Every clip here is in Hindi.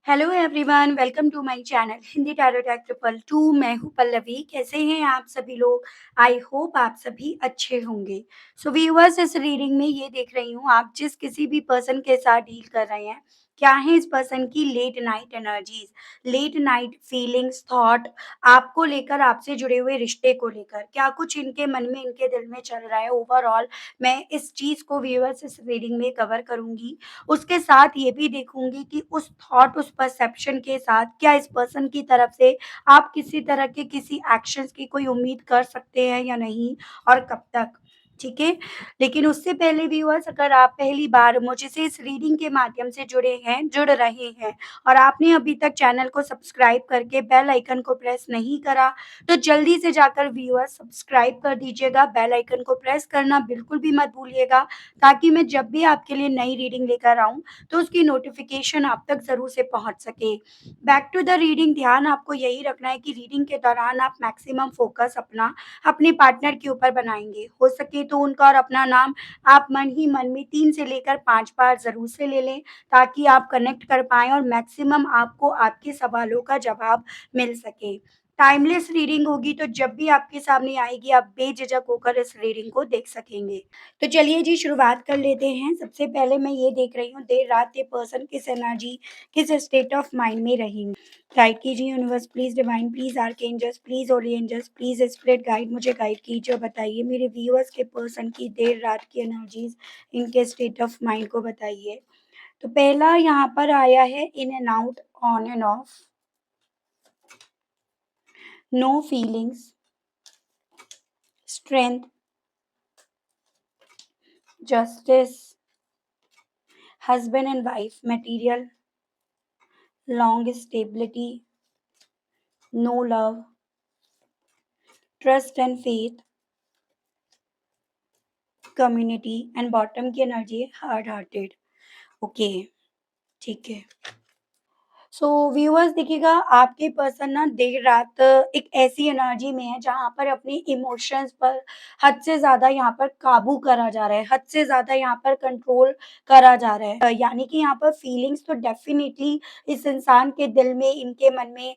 Hello everyone, welcome to my channel Hindi tarot टैक ट्रिपल टू। मैं हूँ पल्लवी। कैसे हैं आप सभी लोग? आई होप आप सभी अच्छे होंगे। सो व्यूअर्स, इस रीडिंग में ये देख रही हूँ आप जिस किसी भी पर्सन के साथ डील कर रहे हैं, क्या है इस पर्सन की late night energies, late night feelings, thought आपको लेकर, आपसे जुड़े हुए रिश्ते को लेकर क्या कुछ इनके मन में, इनके दिल में चल रहा है। ओवरऑल मैं इस चीज को व्यूअर्स इस रीडिंग में कवर करूंगी। उसके साथ ये भी देखूंगी कि उस थॉट, उस परसेप्शन के साथ क्या इस पर्सन की तरफ से आप किसी तरह के किसी एक्शंस की कोई उम्मीद कर सकते हैं या नहीं, और कब तक। ठीक है। लेकिन उससे पहले व्यूअर्स, अगर आप पहली बार मुझसे इस रीडिंग के माध्यम से जुड़ रहे हैं और आपने अभी तक चैनल को सब्सक्राइब करके बेल आइकन को प्रेस नहीं करा, तो जल्दी से जाकर व्यूअर्स सब्सक्राइब कर दीजिएगा। बेल आइकन को प्रेस करना बिल्कुल भी मत भूलिएगा, ताकि मैं जब भी आपके लिए नई रीडिंग लेकर आऊँ तो उसकी नोटिफिकेशन आप तक ज़रूर से पहुँच सके। बैक टू द रीडिंग, ध्यान आपको यही रखना है कि रीडिंग के दौरान आप मैक्सिमम फोकस अपना अपने पार्टनर के ऊपर बनाएंगे। हो सके तो उनका और अपना नाम आप मन ही मन में 3 से लेकर 5 बार ज़रूर से ले लें, ताकि आप कनेक्ट कर पाएँ और मैक्सिमम आपको आपके सवालों का जवाब मिल सके। टाइमलेस रीडिंग होगी, तो जब भी आपके सामने आएगी आप बेझिझक होकर इस रीडिंग को देख सकेंगे। तो चलिए जी, शुरुआत कर लेते हैं। सबसे पहले मैं ये देख रही हूँ, देर रात ये पर्सन किस एनर्जी, किस स्टेट ऑफ माइंड में रहेंगे। गाइड कीजिए universe, please divine, please archangels, please holy angels, please spirit guide, मुझे गाइड कीजिए और बताइए मेरे व्यूअर्स के पर्सन की देर रात की एनर्जीज, इनके स्टेट ऑफ माइंड को बताइए। तो पहला यहाँ पर आया है in and out, on and off, no feelings, strength, justice, husband and wife, material, long stability, no love, trust and faith, community, and bottom की एनर्जी है हार्ड हार्टेड। ओके, ठीक है। सो व्यूअर्स देखिएगा, आपके पर्सन ना देर रात एक ऐसी एनर्जी में है जहाँ पर अपने इमोशंस पर हद से ज़्यादा यहाँ पर काबू करा जा रहा है, हद से ज़्यादा यहाँ पर कंट्रोल करा जा रहा है। यानी कि यहाँ पर फीलिंग्स तो डेफिनिटली इस इंसान के दिल में, इनके मन में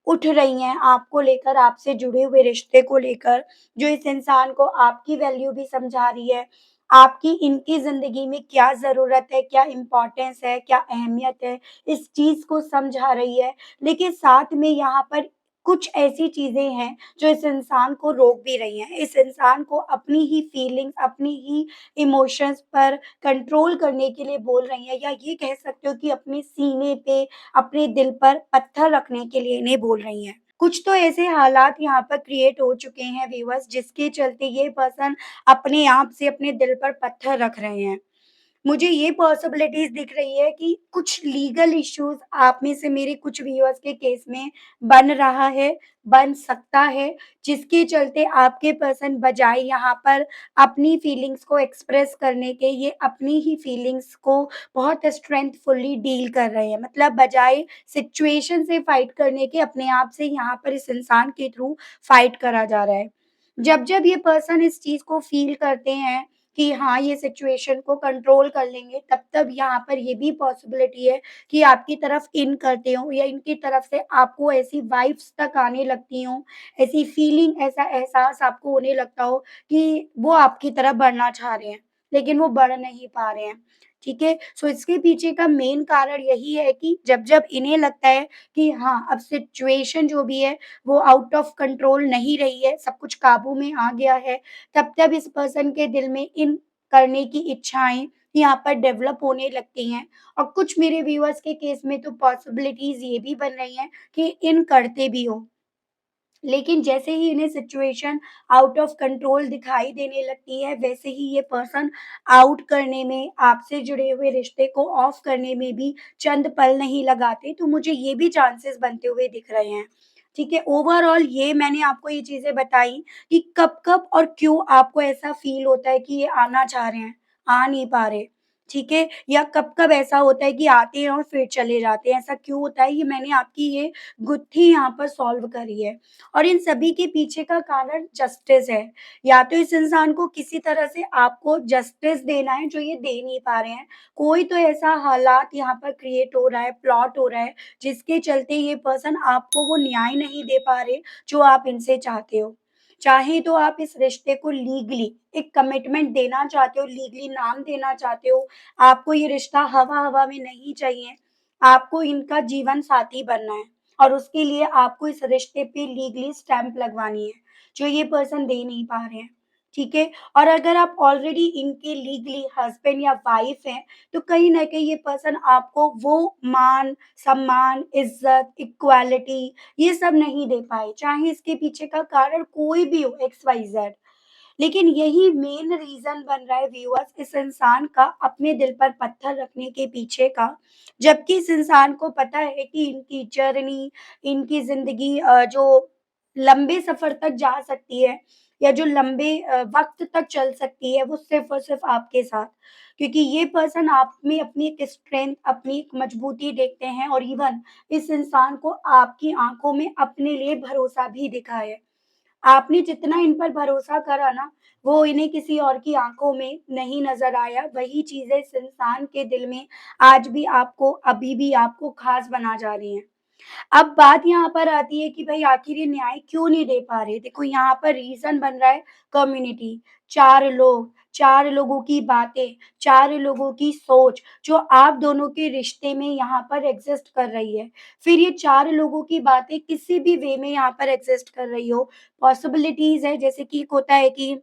उठ रही हैं आपको लेकर, आपसे जुड़े हुए रिश्ते को लेकर, जो इस इंसान को आपकी वैल्यू भी समझा रही है, आपकी इनकी ज़िंदगी में क्या ज़रूरत है, क्या इम्पोर्टेंस है, क्या अहमियत है, इस चीज़ को समझा रही है। लेकिन साथ में यहाँ पर कुछ ऐसी चीज़ें हैं जो इस इंसान को रोक भी रही हैं। इस इंसान को अपनी ही फीलिंग्स, अपनी ही इमोशंस पर कंट्रोल करने के लिए बोल रही हैं, या ये कह सकते हो कि अपने सीने पे, अपने दिल पर पत्थर रखने के लिए इन्हें बोल रही हैं। कुछ तो ऐसे हालात यहाँ पर क्रिएट हो चुके हैं व्यूअर्स, जिसके चलते ये पर्सन अपने आप से अपने दिल पर पत्थर रख रहे हैं। मुझे ये पॉसिबिलिटीज़ दिख रही है कि कुछ लीगल इश्यूज़ आप में से मेरे कुछ व्यूअर्स के केस में बन रहा है, बन सकता है, जिसके चलते आपके पर्सन बजाय यहाँ पर अपनी फीलिंग्स को एक्सप्रेस करने के, ये अपनी ही फीलिंग्स को बहुत स्ट्रेंथफुली डील कर रहे हैं। मतलब बजाय सिचुएशन से फाइट करने के, अपने आप से यहाँ पर इस इंसान के थ्रू फाइट करा जा रहा है। जब-जब ये पर्सन इस चीज़ को फ़ील करते हैं कि हाँ, ये सिचुएशन को कंट्रोल कर लेंगे, तब-तब यहाँ पर ये भी पॉसिबिलिटी है कि आपकी तरफ इन करते हों, या इनकी तरफ से आपको ऐसी वाइब्स तक आने लगती हों, ऐसी फीलिंग, ऐसा एहसास आपको होने लगता हो कि वो आपकी तरफ बढ़ना चाह रहे हैं, लेकिन वो बढ़ नहीं पा रहे हैं। ठीक है? सो इसके पीछे का मेन कारण यही है कि जब-जब इन्हें लगता है कि हाँ, अब सिचुएशन जो भी है वो आउट ऑफ कंट्रोल नहीं रही है, सब कुछ काबू में आ गया है, तब-तब इस पर्सन के दिल में इन करने की इच्छाएँ यहाँ पर डेवलप होने लगती हैं। और कुछ मेरे व्यूअर्स के केस में तो पॉसिबिलिटीज़ ये भी बन रही हैं कि इन करते भी हों। लेकिन जैसे ही इन्हें सिचुएशन आउट ऑफ कंट्रोल दिखाई देने लगती है, वैसे ही ये पर्सन आउट करने में, आपसे जुड़े हुए रिश्ते को ऑफ करने में भी चंद पल नहीं लगाते। तो मुझे ये भी चांसेस बनते हुए दिख रहे हैं। ठीक है? ओवरऑल ये मैंने आपको ये चीज़ें बताई कि कब-कब और क्यों आपको ऐसा फ़ील होता है कि ये आना चाह रहे हैं, आ नहीं पा रहे। ठीक है? या कब-कब ऐसा होता है कि आते हैं और फिर चले जाते हैं, ऐसा क्यों होता है? ये मैंने आपकी ये गुत्थी यहाँ पर सॉल्व करी है और इन सभी के पीछे का कारण जस्टिस है। या तो इस इंसान को किसी तरह से आपको जस्टिस देना है जो ये दे नहीं पा रहे हैं। कोई तो ऐसा हालात यहाँ पर क्रिएट हो रहा है, प्लॉट हो रहा है, जिसके चलते ये पर्सन आपको वो न्याय नहीं दे पा रहे, जो आप इनसे चाहते हो। चाहे तो आप इस रिश्ते को लीगली एक कमिटमेंट देना चाहते हो, लीगली नाम देना चाहते हो, आपको ये रिश्ता हवा-हवा में नहीं चाहिए, आपको इनका जीवन साथी बनना है और उसके लिए आपको इस रिश्ते पे लीगली स्टैम्प लगवानी है, जो ये पर्सन दे नहीं पा रहे हैं, ठीक है? और अगर आप ऑलरेडी इनके लीगली हस्बैंड या वाइफ हैं, तो कहीं न कहीं ये पर्सन आपको वो मान, सम्मान, इज़्ज़त, इक्वालिटी ये सब नहीं दे पाए, चाहे इसके पीछे का कारण कोई भी हो एक्स, वाई, ज़ेड। लेकिन यही मेन रीज़न बन रहा है व्यूअर्स इस इंसान का अपने दिल पर पत्थर रखने के पीछे का। जबकि इस इंसान को पता है कि इनकी जर्नी, इनकी ज़िंदगी जो लंबे सफ़र तक जा सकती है या जो लंबे वक़्त तक चल सकती है, वो सिर्फ़ और सिर्फ़ आपके साथ। क्योंकि ये पर्सन आप में अपनी एक स्ट्रेंथ, अपनी एक मजबूती देखते हैं और इवन इस इंसान को आपकी आँखों में अपने लिए भरोसा भी दिखा है। आपने जितना इन पर भरोसा करा ना, वो इन्हें किसी और की आँखों में नहीं नज़र आया। वही चीज़ें इस इंसान के दिल में आज भी आपको, अभी भी आपको ख़ास बना जा रही हैं। अब बात यहाँ पर आती है कि भई आखिर ये न्याय क्यों नहीं दे पा रहे? देखो यहाँ पर रीज़न बन रहा है कम्युनिटी, 4 लोग, 4 लोगों की बातें, 4 लोगों की सोच जो आप दोनों के रिश्ते में यहाँ पर एग्ज़िस्ट कर रही है। फिर ये 4 लोगों की बातें किसी भी वे में यहाँ पर एग्ज़िस्ट कर रही हो, पॉसिबिलिटीज़ है जैसे कि एक होता है कि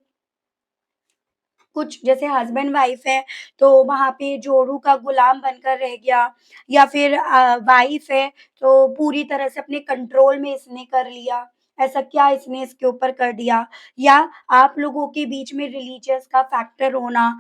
कुछ जैसे हस्बैंड वाइफ है, तो वहाँ पे जोड़ू का गुलाम बनकर रह गया या फिर वाइफ है, तो पूरी तरह से अपने कंट्रोल में इसने कर लिया। ऐसा क्या इसने इसके ऊपर कर दिया? या आप लोगों के बीच में रिलीजियस का फैक्टर होना,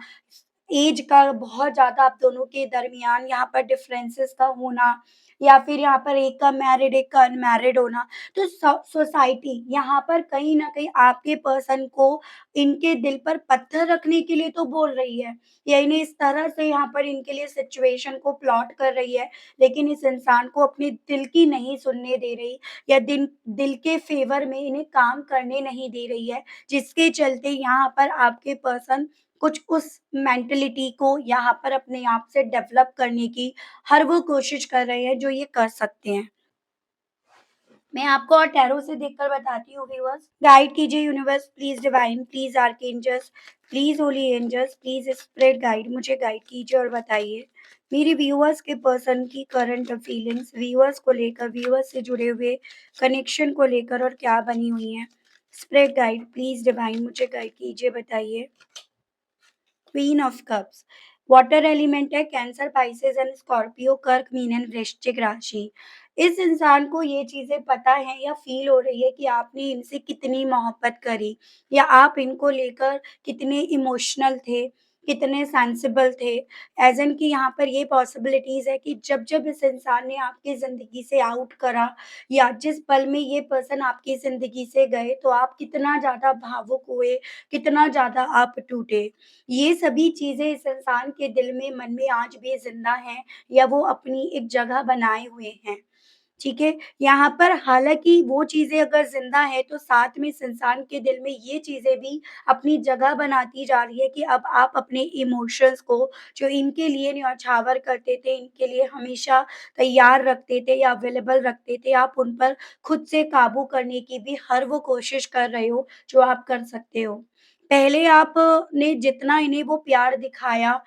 ऐज का बहुत ज़्यादा आप दोनों के दरमियान यहाँ पर डिफरेंसेस का होना या फिर यहाँ पर एक का मैरिड, एक का अनमैरिड होना। तो सोसाइटी यहाँ पर कहीं न कहीं आपके पर्सन को इनके दिल पर पत्थर रखने के लिए तो बोल रही है या इन्हें इस तरह से यहाँ पर इनके लिए सिचुएशन को प्लॉट कर रही है, लेकिन इस इंसान को अपने दिल की नहीं सुनने दे रही या दिल के फ़ेवर में इन्हें काम करने नहीं दे रही है, जिसके चलते यहाँ पर आपके पर्सन कुछ उस मेंटालिटी को यहाँ पर अपने आप से डेवलप करने की हर वो कोशिश कर रहे हैं, जो ये कर सकते हैं। मैं आपको और टैरो से देखकर बताती हूँ व्यूअर्स। गाइड कीजिए universe, please divine, please archangels, please holy angels, please spirit guide, मुझे गाइड कीजिए और बताइए मेरे व्यूअर्स के पर्सन की करंट फीलिंग्स, व्यूअर्स को लेकर, व्यूअर्स से जुड़े हुए कनेक्शन को लेकर और क्या बनी हुई हैं। स्पिरिट गाइड, प्लीज़ डिवाइन, मुझे गाइड कीजिए, बताइए। Queen of cups, water element है, कैंसर, पाइसेस एंड स्कॉर्पियो, कर्क, मीन एंड वृश्चिक राशि। इस इंसान को ये चीजें पता है या फील हो रही है कि आपने इनसे कितनी मोहब्बत करी या आप इनको लेकर कितने इमोशनल थे, कितने सेंसिबल थे। एज एन कि यहाँ पर ये पॉसिबिलिटीज है कि जब जब इस इंसान ने आपकी जिंदगी से आउट करा या जिस पल में ये पर्सन आपकी जिंदगी से गए, तो आप कितना ज्यादा भावुक हुए, कितना ज्यादा आप टूटे। ये सभी चीज़ें इस इंसान के दिल में, मन में आज भी ज़िंदा हैं या वो अपनी एक जगह बनाए हुए हैं, ठीक है? यहाँ पर हालाँकि वो चीज़ें अगर ज़िंदा हैं, तो साथ में इस इंसान के दिल में ये चीज़ें भी अपनी जगह बनाती जा रही है कि अब आप अपने इमोशंस को जो इनके लिए न्यौछावर करते थे, इनके लिए हमेशा तैयार रखते थे या अवेलेबल रखते थे, आप उन पर खुद से काबू करने की भी हर वो कोशिश कर रहे हो, जो आप कर सकते हो। पहले आपने जितना इन्हें वो प्यार दिखाया,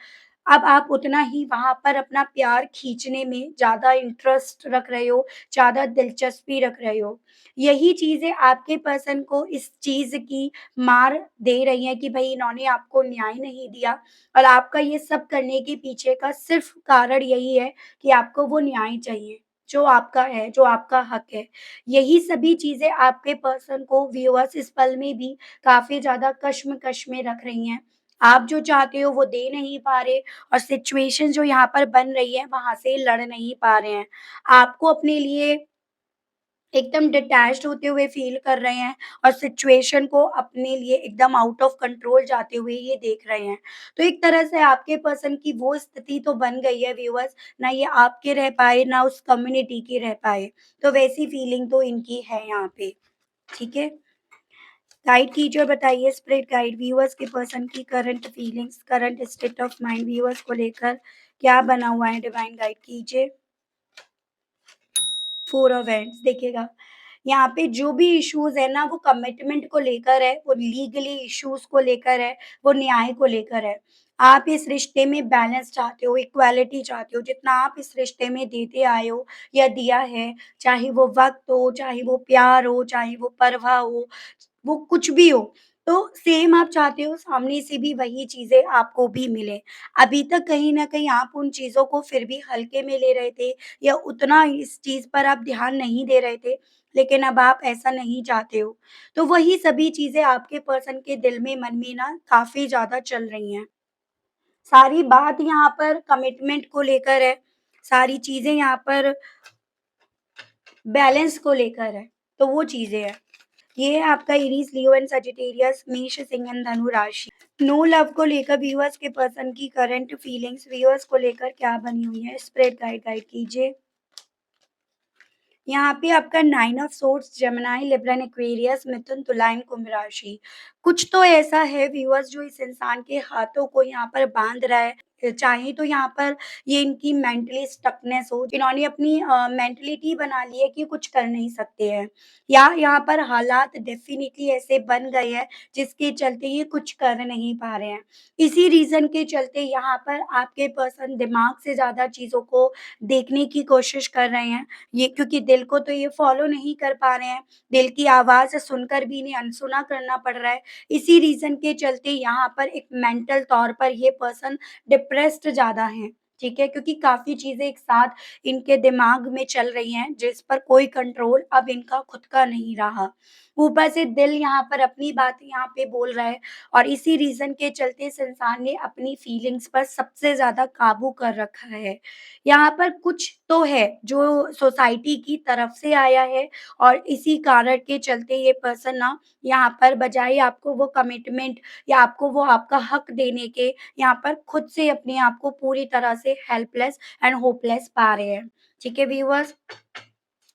अब आप उतना ही वहाँ पर अपना प्यार खींचने में ज़्यादा इंटरेस्ट रख रहे हो, ज़्यादा दिलचस्पी रख रहे हो। यही चीज़ें आपके पर्सन को इस चीज़ की मार दे रही हैं कि भई इन्होंने आपको न्याय नहीं दिया और आपका ये सब करने के पीछे का सिर्फ़ कारण यही है कि आपको वो न्याय चाहिए, जो आपका है, जो आपका हक है। यही सभी चीज़ें आपके पर्सन को व्यूअर्स इस पल में भी काफ़ी ज़्यादा कश्मकश में रख रही हैं। आप जो चाहते हो वो दे नहीं पा रहे और सिचुएशन जो यहाँ पर बन रही है वहाँ से लड़ नहीं पा रहे हैं। आपको अपने लिए एकदम डिटैच्ड होते हुए फ़ील कर रहे हैं और सिचुएशन को अपने लिए एकदम आउट ऑफ कंट्रोल जाते हुए ये देख रहे हैं। तो एक तरह से आपके पर्सन की वो स्थिति तो बन गई है व्यूअर्स, ना ये आपके रह पाए, ना उस कम्युनिटी के रह पाए। तो वैसी फीलिंग तो इनकी है यहाँ पे, ठीक है? गाइड कीजिए और बताइए स्पिरिट गाइड व्यूअर्स के पर्सन की current feelings, current state of mind viewers को लेकर क्या बना हुआ है, डिवाइन गाइड कीजिए। 4 ऑफ हैंड्स देखिएगा, यहाँ पे जो भी इश्यूज़ है ना वो कमिटमेंट को लेकर है, वो लीगली इश्यूज़ को लेकर है, वो न्याय को लेकर है। आप इस रिश्ते में बैलेंस चाहते हो, इक्वालिटी चाहते हो, जितना आप इस रिश्ते में देते आए हो या दिया है, चाहे वो वक़्त हो, चाहे वो प्यार हो, चाहे वो परवाह हो, वो कुछ भी हो, तो सेम आप चाहते हो सामने से भी वही चीज़ें आपको भी मिले। अभी तक कहीं न कहीं आप उन चीज़ों को फिर भी हल्के में ले रहे थे या उतना इस चीज़ पर आप ध्यान नहीं दे रहे थे, लेकिन अब आप ऐसा नहीं चाहते हो। तो वही सभी चीज़ें आपके पर्सन के दिल में, मन में ना काफ़ी ज़्यादा चल रही हैं। सारी बात यहाँ पर कमिटमेंट को लेकर है, सारी चीज़ें यहाँ पर बैलेंस को लेकर है, तो वो चीज़ें हैं। ये है आपका एरीज़, लियो एंड सजिटेरियस, मेष, सिंह एंड धनु राशि। नो लव को लेकर व्यूअर्स के पर्सन की करंट फीलिंग्स व्यूअर्स को लेकर क्या बनी हुई है? स्प्रेड गाइड गाइड कीजिए। यहाँ पे आपका 9 of swords, Gemini, Libra and Aquarius, Mithun, Tula and कुंभ राशि। कुछ तो ऐसा है व्यूअर्स जो इस इंसान के हाथों को यहाँ पर बाँध रहा है। चाहे तो यहाँ पर ये इनकी मेंटली स्टकनेस हो, इन्होंने अपनी मेंटालिटी बना ली है कि कुछ कर नहीं सकते हैं, या यहाँ पर हालात डेफ़िनिटली ऐसे बन गए हैं जिसके चलते ये कुछ कर नहीं पा रहे हैं। इसी रीज़न के चलते यहाँ पर आपके पर्सन दिमाग से ज़्यादा चीज़ों को देखने की कोशिश कर रहे हैं। ये क्योंकि दिल को तो ये फ़ॉलो नहीं कर पा रहे हैं, दिल की आवाज़ सुनकर भी इन्हें अनसुना करना पड़ रहा है। इसी रीज़न के चलते यहाँ पर एक मेंटल तौर पर ये पर्सन डिप्रेस्ड ज़्यादा हैं, ठीक है? क्योंकि काफ़ी चीज़ें एक साथ इनके दिमाग में चल रही हैं, जिस पर कोई कंट्रोल अब इनका खुद का नहीं रहा। ऊपर से दिल यहाँ पर अपनी बात यहाँ पे बोल रहा है और इसी रीज़न के चलते इस इंसान ने अपनी फीलिंग्स पर सबसे ज़्यादा काबू कर रखा है। यहाँ पर कुछ तो है जो सोसाइटी की तरफ से आया है और इसी कारण के चलते ये पर्सन ना यहाँ पर बजाय आपको वो कमिटमेंट या आपको वो आपका हक देने के, यहाँ पर खुद से अपने आप को पूरी तरह से हेल्पलेस एंड होपलेस पा रहे हैं। ठीक है व्यूअर्स?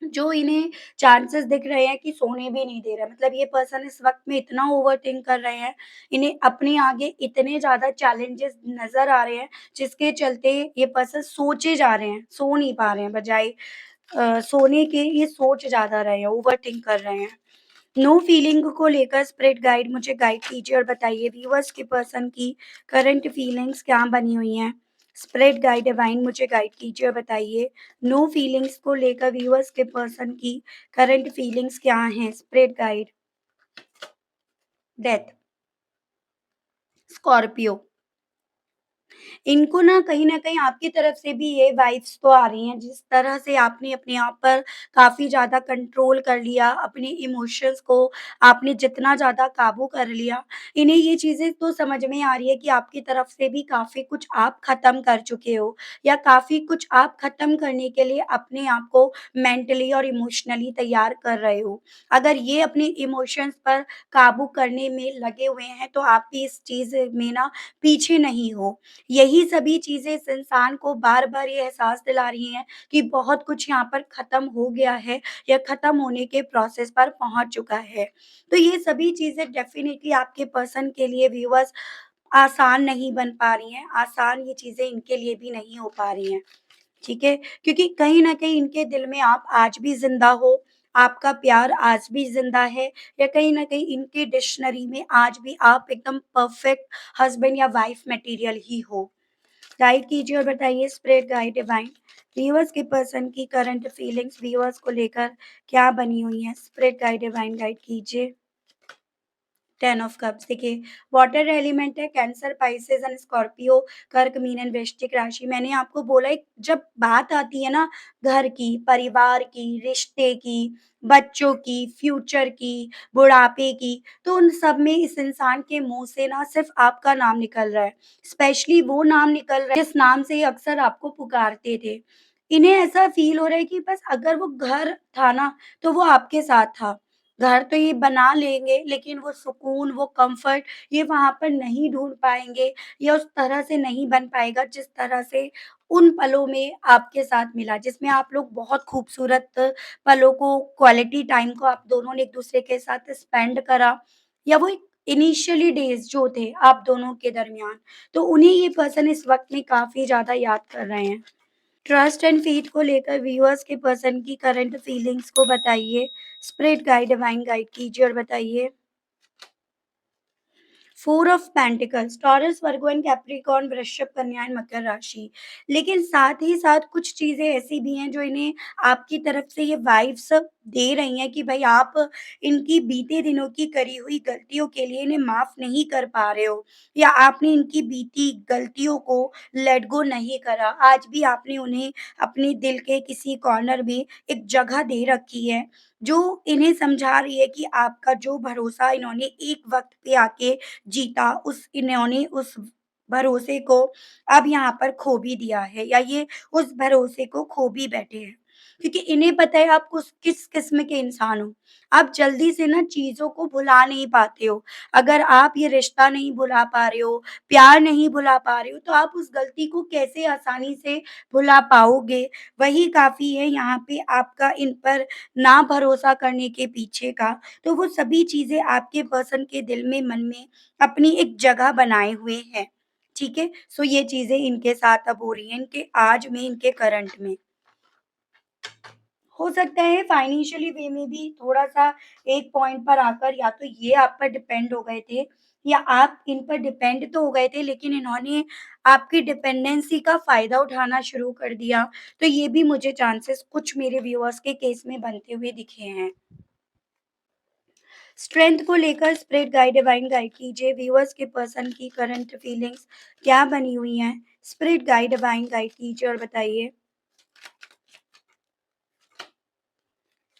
जो इन्हें चांसेस दिख रहे हैं कि सोने भी नहीं दे रहा है। मतलब ये पर्सन इस वक़्त में इतना ओवरथिंक कर रहे हैं, इन्हें अपने आगे इतने ज़्यादा चैलेंजेस नज़र आ रहे हैं, जिसके चलते ये पर्सन सोचे जा रहे हैं, सो नहीं पा रहे हैं, बजाए सोने के ये सोच ज़्यादा रहे हैं, ओवरथिंक कर रहे हैं। नो फीलिंग को लेकर स्प्रेड गाइड मुझे गाइड कीजिए और बताइए व्यूअर्स के पर्सन की करंट फीलिंग्स क्या बनी हुई हैं? स्प्रेड गाइड डिवाइन मुझे गाइड कीजिए और बताइए नो फीलिंग्स को लेकर व्यूअर्स के पर्सन की करंट फीलिंग्स क्या हैं? Spread guide, death, Scorpio. इनको ना कहीं न कहीं आपकी तरफ से भी ये वाइब्स तो आ रही हैं, जिस तरह से आपने अपने आप पर काफ़ी ज़्यादा कंट्रोल कर लिया, अपने इमोशंस को आपने जितना ज़्यादा काबू कर लिया, इन्हें ये चीज़ें तो समझ में आ रही है कि आपकी तरफ से भी काफ़ी कुछ आप ख़त्म कर चुके हो या काफ़ी कुछ आप ख़त्म करने के लिए अपने आप को मेंटली और इमोशनली तैयार कर रहे हो। अगर ये अपने इमोशंस पर काबू करने में लगे हुए हैं, तो आप भी इस चीज़ में ना पीछे नहीं हो। यही सभी चीज़ें इस इंसान को बार-बार ये एहसास दिला रही हैं कि बहुत कुछ यहाँ पर ख़त्म हो गया है या ख़त्म होने के प्रोसेस पर पहुँच चुका है। तो ये सभी चीज़ें डेफ़िनिटली आपके पर्सन के लिए व्यूअर्स आसान नहीं बन पा रही हैं, आसान ये चीज़ें इनके लिए भी नहीं हो पा रही हैं, ठीक है? क्योंकि कहीं न कहीं इनके दिल में आप आज भी ज़िंदा हो, आपका प्यार आज भी ज़िंदा है या कहीं न कहीं इनके डिक्शनरी में आज भी आप एकदम परफ़ेक्ट हस्बैंड या वाइफ़ मटीरियल ही हो। गाइड कीजिए और बताइए स्प्रेड गाइड डिवाइन व्यूअर्स के पर्सन की करंट फीलिंग्स व्यूअर्स को लेकर क्या बनी हुई है? स्प्रेड गाइड डिवाइन गाइड कीजिए। 10 ऑफ कप्स देखिए, वाटर एलिमेंट है, कैंसर, पाइसेस एंड स्कॉर्पियो, कर्क, मीन एंड वृश्चिक राशि। मैंने आपको बोला है जब बात आती है ना घर की, परिवार की, रिश्ते की, बच्चों की, फ्यूचर की, बुढ़ापे की, तो उन सब में इस इंसान के मुँह से ना सिर्फ़ आपका नाम निकल रहा है। स्पेशली वो नाम निकल रहा है जिस नाम से ये अक्सर आपको पुकारते थे। इन्हें ऐसा फ़ील हो रहा है कि बस अगर वो घर था ना, तो वो आपके साथ था। घर तो ये बना लेंगे, लेकिन वो सुकून, वो कम्फ़र्ट ये वहाँ पर नहीं ढूँढ पाएँगे या उस तरह से नहीं बन पाएगा, जिस तरह से उन पलों में आपके साथ मिला, जिसमें आप लोग बहुत खूबसूरत पलों को, क्वालिटी टाइम को आप दोनों ने एक-दूसरे के साथ स्पेंड करा या वो एक इनिशियली डेज़ जो थे आप दोनों के दरमियान, तो उन्हें ये पर्सन इस वक़्त में काफ़ी ज़्यादा याद कर रहे हैं। ट्रस्ट एंड फेथ को लेकर व्यूअर्स के पर्सन की करंट फीलिंग्स को बताइए। स्पिरिट गाइड, डिवाइन गाइड कीजिए और बताइए। Four of pentacles, taurus, Virgo and Capricorn, वृश्चिक, कन्या एंड मकर राशि। लेकिन साथ ही साथ कुछ चीजें ऐसी भी हैं जो इन्हें आपकी तरफ से ये वाइब्स दे रही हैं कि भाई आप इनकी बीते दिनों की करी हुई गलतियों के लिए इन्हें माफ नहीं कर पा रहे हो या आपने इनकी बीती गलतियों को लेट गो नहीं करा। आज भी आपने उन्हें अपने दिल के किसी कॉर्नर में एक जगह दे रखी है जो इन्हें समझा रही है कि आपका जो भरोसा इन्होंने एक वक्त पे आके जीता, उस इन्होंने उस भरोसे को अब यहाँ पर खो भी दिया है या ये उस भरोसे को खो भी बैठे हैं। क्योंकि इन्हें पता है आप किस किस्म के इंसान हो। आप जल्दी से ना चीज़ों को भुला नहीं पाते हो। अगर आप ये रिश्ता नहीं भुला पा रहे हो, प्यार नहीं भुला पा रहे हो, तो आप उस गलती को कैसे आसानी से भुला पाओगे? वही काफ़ी है यहाँ पे आपका इन पर ना भरोसा करने के पीछे का। तो वो सभी चीज़ें आपके पर्सन के दिल में, मन में अपनी एक जगह बनाए हुए हैं, ठीक है? सो ये चीज़ें इनके साथ अब हो रही हैं, इनके आज में, इनके करंट में। हो सकता है फाइनेंशियली वे में भी थोड़ा-सा एक पॉइंट पर आकर या तो ये आप पर डिपेंड हो गए थे या आप इन पर डिपेंड तो हो गए थे, लेकिन इन्होंने आपकी डिपेंडेंसी का फ़ायदा उठाना शुरू कर दिया। तो ये भी मुझे चांसेस कुछ मेरे व्यूअर्स के केस में बनते हुए दिखे हैं। स्ट्रेंथ को लेकर स्प्रेड गाइड, डिवाइन गाइड कीजिए। व्यूअर्स के पर्सन की करंट फीलिंग्स क्या बनी हुई हैं? स्प्रेड गाइड, डिवाइन गाइड कीजिए और बताइए।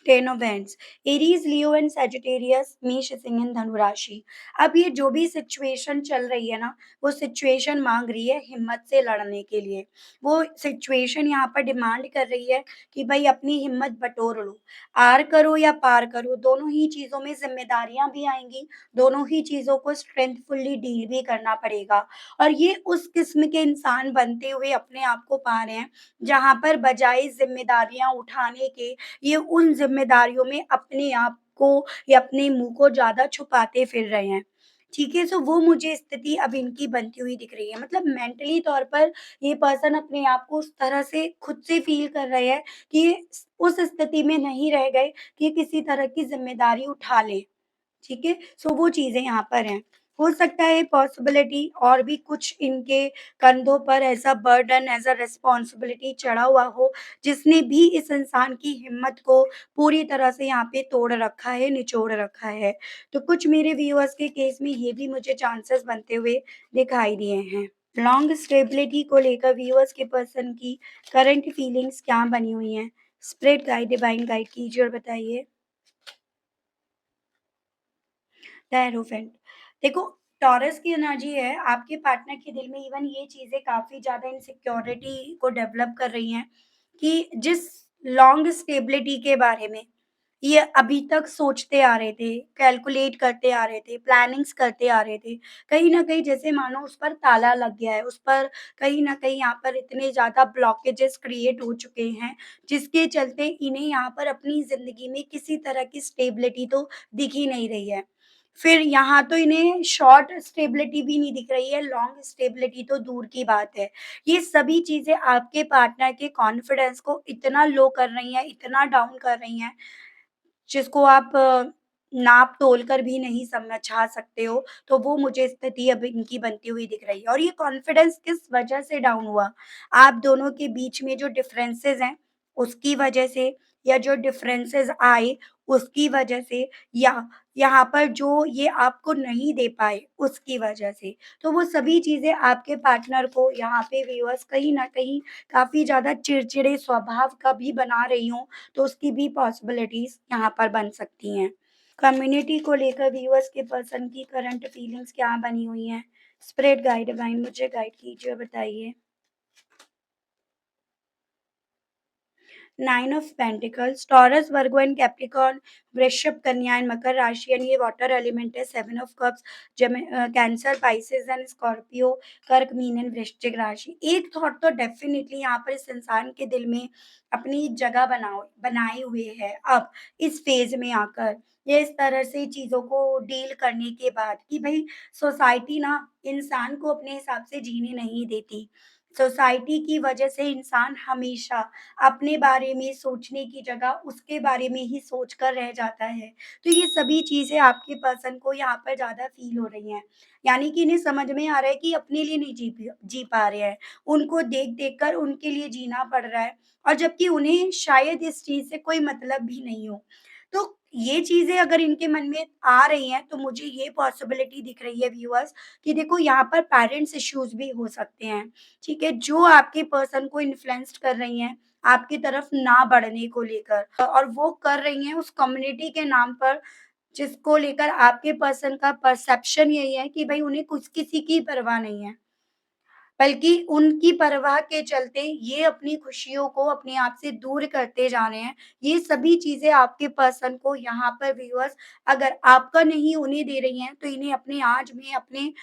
10 of hands, Aries, Leo and Sagittarius, मेष, सिंह एंड धनु राशि। अब ये जो भी सिचुएशन चल रही है ना, वो सिचुएशन मांग रही है हिम्मत से लड़ने के लिए। वो सिचुएशन यहाँ पर डिमांड कर रही है कि भाई अपनी हिम्मत बटोर लो। आर करो या पार करो, दोनों ही चीज़ों में ज़िम्मेदारियाँ भी आएँगी, दोनों ही चीज़ों को स्ट्रेंथफुली डील भी करना पड़ेगा। और ये उस किस्म के इंसान बनते हुए अपने आप को पा रहे हैं, जहाँ पर बजाय ज़िम्मेदारियाँ उठाने के ये उन ज़िम्मेदारियों में अपने आप को या अपने मुँह को ज़्यादा छुपाते फिर रहे हैं। ठीक है? सो वो मुझे स्थिति अब इनकी बनती हुई दिख रही है। मतलब मेंटली तौर पर ये पर्सन अपने आप को उस तरह से खुद से फ़ील कर रहे हैं कि उस स्थिति में नहीं रह गए कि किसी तरह की ज़िम्मेदारी उठा लें। ठीक है? सो वो चीज़ें यहाँ पर हैं। हो सकता है पॉसिबिलिटी और भी कुछ इनके कंधों पर ऐसा बर्डन, ऐज़ अ रिस्पॉन्सिबिलिटी चढ़ा हुआ हो, जिसने भी इस इंसान की हिम्मत को पूरी तरह से यहाँ पे तोड़ रखा है, निचोड़ रखा है। तो कुछ मेरे व्यूअर्स के केस में ये भी मुझे चांसेस बनते हुए दिखाई दिए हैं। लॉन्ग स्टेबिलिटी को लेकर व्यूअर्स के पर्सन की करंट फीलिंग्स क्या बनी हुई हैं? स्प्रेड गाइड, डिवाइन गाइड कीजिए और बताइए। टेरोफेंट। देखो, टॉरस की एनर्जी है, आपके पार्टनर के दिल में इवन ये चीज़ें काफ़ी ज़्यादा इनसिक्योरिटी को डेवलप कर रही हैं कि जिस लॉन्ग स्टेबिलिटी के बारे में ये अभी तक सोचते आ रहे थे, कैलकुलेट करते आ रहे थे, प्लानिंग्स करते आ रहे थे, कहीं न कहीं जैसे मानो उस पर ताला लग गया है, उस पर कहीं न कहीं यहाँ पर इतने ज़्यादा ब्लॉकेजेस क्रिएट हो चुके हैं, जिसके चलते इन्हें यहाँ पर अपनी ज़िंदगी में किसी तरह की स्टेबिलिटी तो दिख ही नहीं रही है। फिर यहाँ तो इन्हें शॉर्ट स्टेबिलिटी भी नहीं दिख रही है, लॉन्ग स्टेबिलिटी तो दूर की बात है। ये सभी चीज़ें आपके पार्टनर के कॉन्फिडेंस को इतना लो कर रही हैं, इतना डाउन कर रही हैं, जिसको आप नाप-तोल कर भी नहीं समझा सकते हो, तो वो मुझे स्थिति अब इनकी बनती हुई दिख रही है। और ये कॉन्फिडेंस किस वजह से डाउन हुआ? आप दोनों के बीच में जो डिफरेंसेस हैं, उसकी वजह से या जो डिफरेंसेस आए, उसकी वजह से या यहाँ पर जो ये आपको नहीं दे पाए, उसकी वजह से। तो वो सभी चीज़ें आपके पार्टनर को यहाँ पे व्यूअर्स कहीं न कहीं काफ़ी ज़्यादा चिड़चिड़े स्वभाव का भी बना रही हों, तो उसकी भी पॉसिबिलिटीज़ यहाँ पर बन सकती हैं। कम्युनिटी को लेकर व्यूअर्स के पर्सन की करंट फीलिंग्स क्या बनी हुई हैं? स्प्रेड गाइड, डिवाइन मुझे गाइड कीजिए और बताइए। Nine of pentacles, taurus, Virgo and Capricorn, वृषभ, कन्या एंड मकर राशि एंड ये वाटर एलिमेंट है। Seven of cups, cancer, Pisces and Scorpio, कर्क, मीन एंड वृश्चिक राशि। एक थॉट तो डेफिनेटली यहाँ पर इस इंसान के दिल में अपनी जगह बनाए हुए है। अब इस फेज में आकर ये इस तरह से चीजों को डील करने के बाद कि भाई सोसाइटी ना इंसान को अपने हिसाब से जीने नहीं देती। सोसाइटी की वजह से इंसान हमेशा अपने बारे में सोचने की जगह उसके बारे में ही सोच कर रह जाता है। तो ये सभी चीज़ें आपके पर्सन को यहाँ पर ज़्यादा फ़ील हो रही हैं। यानी कि इन्हें समझ में आ रहा है कि अपने लिए नहीं जी पा रहे हैं। उनको देख-देख कर उनके लिए जीना पड़ रहा है और जबकि उन्हें शायद इस चीज़ से कोई मतलब भी नहीं हो। तो ये चीज़ें अगर इनके मन में आ रही हैं, तो मुझे ये पॉसिबिलिटी दिख रही है व्यूअर्स कि देखो यहाँ पर पेरेंट्स इश्यूज़ भी हो सकते हैं, ठीक है? जो आपके पर्सन को इन्फ्लुएंस्ड कर रही हैं, आपकी तरफ ना बढ़ने को लेकर और वो कर रही हैं उस कम्युनिटी के नाम पर, जिसको लेकर आपके पर्सन का परसेप्शन यही है कि भई उन्हें कुछ किसी की परवाह नहीं है। बल्कि उनकी परवाह के चलते ये अपनी खुशियों को अपने आप से दूर करते जा रहे हैं। ये सभी चीज़ें आपके पर्सन को यहाँ पर व्यूअर्स अगर आपका नहीं होने दे रही हैं, तो इन्हें अपने आज में अपने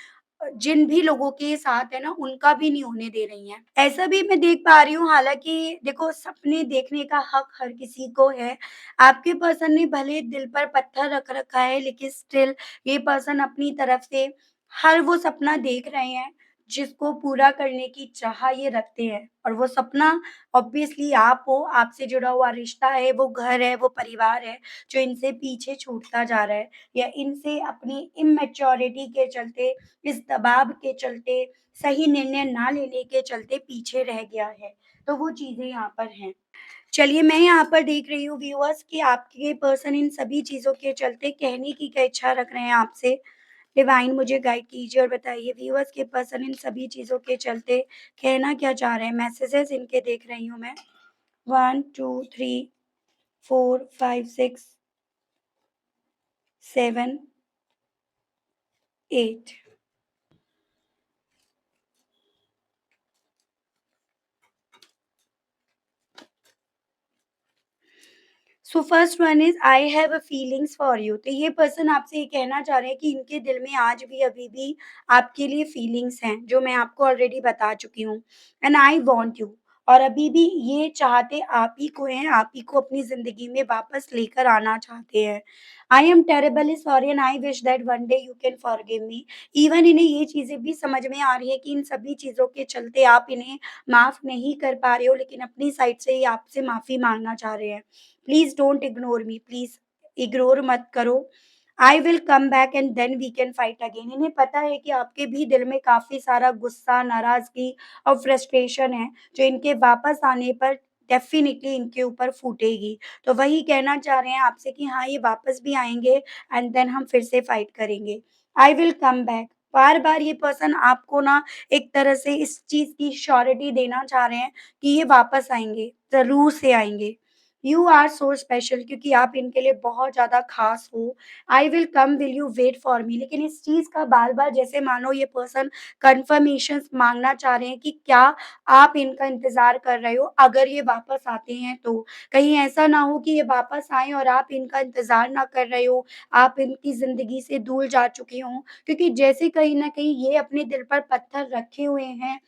जिन भी लोगों के साथ है ना, उनका भी नहीं होने दे रही हैं। ऐसा भी मैं देख पा रही हूँ हालाँकि देखो सपने देखने का हक हर किसी को है। आपके पर्सन ने भले दिल पर पत्थर रख रखा है लेकिन स्टिल ये पर्सन अपनी तरफ से हर वो सपना देख रहे हैं, जिसको पूरा करने की चाह ये रखते हैं और वो सपना ऑब्वियसली आप हो, आपसे जुड़ा हुआ रिश्ता है, वो घर है, वो परिवार है, जो इनसे पीछे छूटता जा रहा है या इनसे अपनी इमैच्योरिटी के चलते, इस दबाव के चलते, सही निर्णय ना लेने के चलते पीछे रह गया है। तो वो चीज़ें यहाँ पर हैं। चलिए मैं यहाँ पर देख रही हूँ व्यूअर्स कि आपके पर्सन इन सभी चीज़ों के चलते कहने की क्या इच्छा रख रहे हैं आपसे। डिवाइन मुझे गाइड कीजिए और बताइए व्यूअर्स के पर्सन इन सभी चीज़ों के चलते कहना क्या चाह रहे हैं? मैसेजेस इनके देख रही हूँ मैं। 1, 2, 3, 4, 5, 6, 7, 8। So first one is I have a feelings for you. तो ये पर्सन आपसे ये कहना चाह रहे हैं कि इनके दिल में आज भी अभी भी आपके लिए फीलिंग्स हैं, जो मैं आपको ऑलरेडी बता चुकी हूँ। एंड आई वांट यू और अभी भी ये चाहते आप ही को हैं, आप ही को अपनी ज़िंदगी में वापस लेकर आना चाहते हैं। I am terribly sorry and I wish that one day you can forgive me. Even इन्हें ये चीज़ें भी समझ में आ रही है कि इन सभी चीज़ों के चलते आप इन्हें माफ़ नहीं कर पा रहे हो, लेकिन अपनी साइड से ये आपसे माफ़ी माँगना चाह रहे हैं। Please don't ignore me, please ignore मत करो। I will come back and then we can fight again. इन्हें पता है कि आपके भी दिल में काफ़ी सारा गुस्सा, नाराज़गी और फ्रस्ट्रेशन है, जो इनके वापस आने पर डेफ़िनिटली इनके ऊपर फूटेगी। तो वही कहना चाह रहे हैं आपसे कि हाँ, ये वापस भी आएँगे एंड देन हम फिर से फाइट करेंगे। आई विल कम बैक। बार-बार ये पर्सन आपको ना एक तरह से इस चीज़ की श्योरिटी देना चाह रहे हैं कि ये वापस आएँगे, ज़रूर से आएँगे। यू आर सो स्पेशल क्योंकि आप इनके लिए बहुत ज़्यादा ख़ास हो। I will come, will you wait for me? लेकिन इस चीज़ का बार-बार जैसे मानो ये पर्सन कन्फर्मेशंस माँगना चाह रहे हैं कि क्या आप इनका इंतज़ार कर रहे हो? अगर ये वापस आते हैं तो। कहीं ऐसा ना हो कि ये वापस आएँ और आप इनका इंतज़ार ना कर रहे हो, आप इनकी ज़िंदगी से दूर जा चुके हों। क्योंकि जैसे कहीं न कहीं ये अपने दिल पर पत्थर रखे हुए हैं,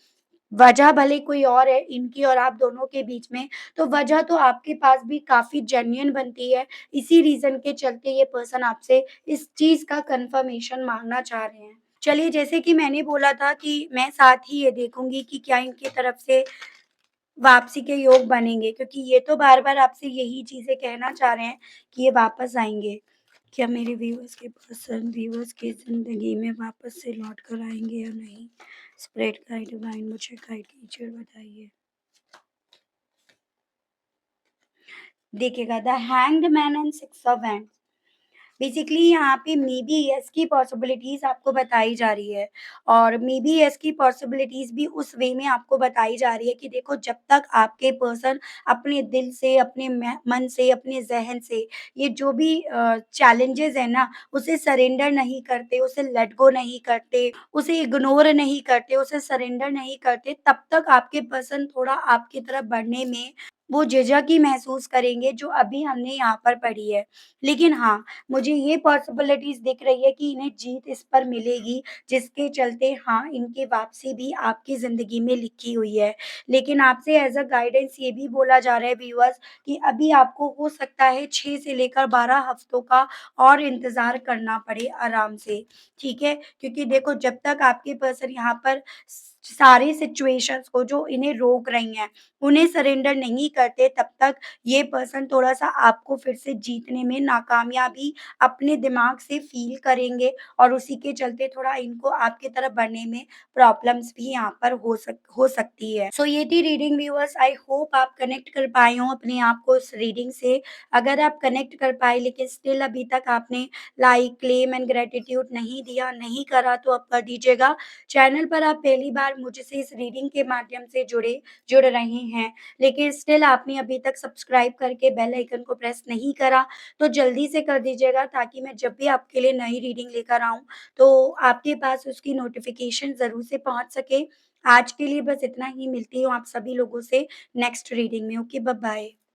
वजह भले कोई और है इनकी और आप दोनों के बीच में, तो वजह तो आपके पास भी काफ़ी जेन्युइन बनती है। इसी रीज़न के चलते ये पर्सन आपसे इस चीज़ का कन्फर्मेशन माँगना चाह रहे हैं। चलिए जैसे कि मैंने बोला था कि मैं साथ ही ये देखूँगी कि क्या इनकी तरफ से वापसी के योग बनेंगे क्योंकि ये तो बार-बार आपसे यही चीज़ें कहना चाह रहे हैं कि ये वापस आएँगे। क्या मेरे व्यूअर्स की ज़िंदगी में वापस से लौट कर आएँगे या नहीं? स्प्रेड गाइड डिवाइन मुझे गाइड कीजिए और बताइए। देखिएगा the hanged man and six of hands. Basically यहाँ पे मे बी येस की पॉसिबिलिटीज़ आपको बताई जा रही है और मे बी येस की पॉसिबिलिटीज़ भी उस वे में आपको बताई जा रही है कि देखो जब तक आपके पर्सन अपने दिल से, अपने मन से, अपने ज़हन से ये जो भी चैलेंजेस है ना, उसे सरेंडर नहीं करते, उसे लेट गो नहीं करते, उसे इग्नोर नहीं करते, उसे सरेंडर नहीं करते, तब तक आपके पर्सन थोड़ा आपकी तरफ बढ़ने में वो झिझक ही महसूस करेंगे जो अभी हमने यहाँ पर पढ़ी है। लेकिन हाँ, मुझे ये पॉसिबिलिटीज़ दिख रही है कि इन्हें जीत इस पर मिलेगी, जिसके चलते हाँ, इनकी वापसी भी आपकी ज़िंदगी में लिखी हुई है। लेकिन आपसे एज़ अ गाइडेंस ये भी बोला जा रहा है व्यूअर्स कि अभी आपको हो सकता है 6 से लेकर 12 हफ्तों का और इंतज़ार करना पड़े आराम से, ठीक है? क्योंकि देखो जब तक आपके पर्सन यहाँ पर सारी सिचुएशंस को जो इन्हें रोक रही हैं, उन्हें सरेंडर नहीं करते तब तक ये पर्सन थोड़ा-सा आपको फिर से जीतने में नाकामयाबी अपने दिमाग से फ़ील करेंगे और उसी के चलते थोड़ा इनको आपकी तरफ बढ़ने में प्रॉब्लम्स भी यहाँ पर हो सकती है। सो ये थी रीडिंग व्यूअर्स, आई होप आप कनेक्ट कर पाए हों अपने आप को उस रीडिंग से। अगर आप कनेक्ट कर पाए लेकिन स्टिल अभी तक आपने लाइक, क्लेम एंड ग्रैटिट्यूड नहीं दिया, नहीं करा तो अब कर दीजिएगा। चैनल पर आप पहली बार मुझसे इस रीडिंग के माध्यम से जुड़ रहे हैं, लेकिन स्टिल आपने अभी तक सब्सक्राइब करके बेल आइकन को प्रेस नहीं करा, तो जल्दी से कर दीजिएगा ताकि मैं जब भी आपके लिए नई रीडिंग लेकर आऊँ, तो आपके पास उसकी नोटिफ़िकेशन ज़रूर से पहुँच सके। आज के लिए बस इतना ही, मिलती हूँ आप सभी लोगों से नेक्स्ट रीडिंग में। Okay, bye bye.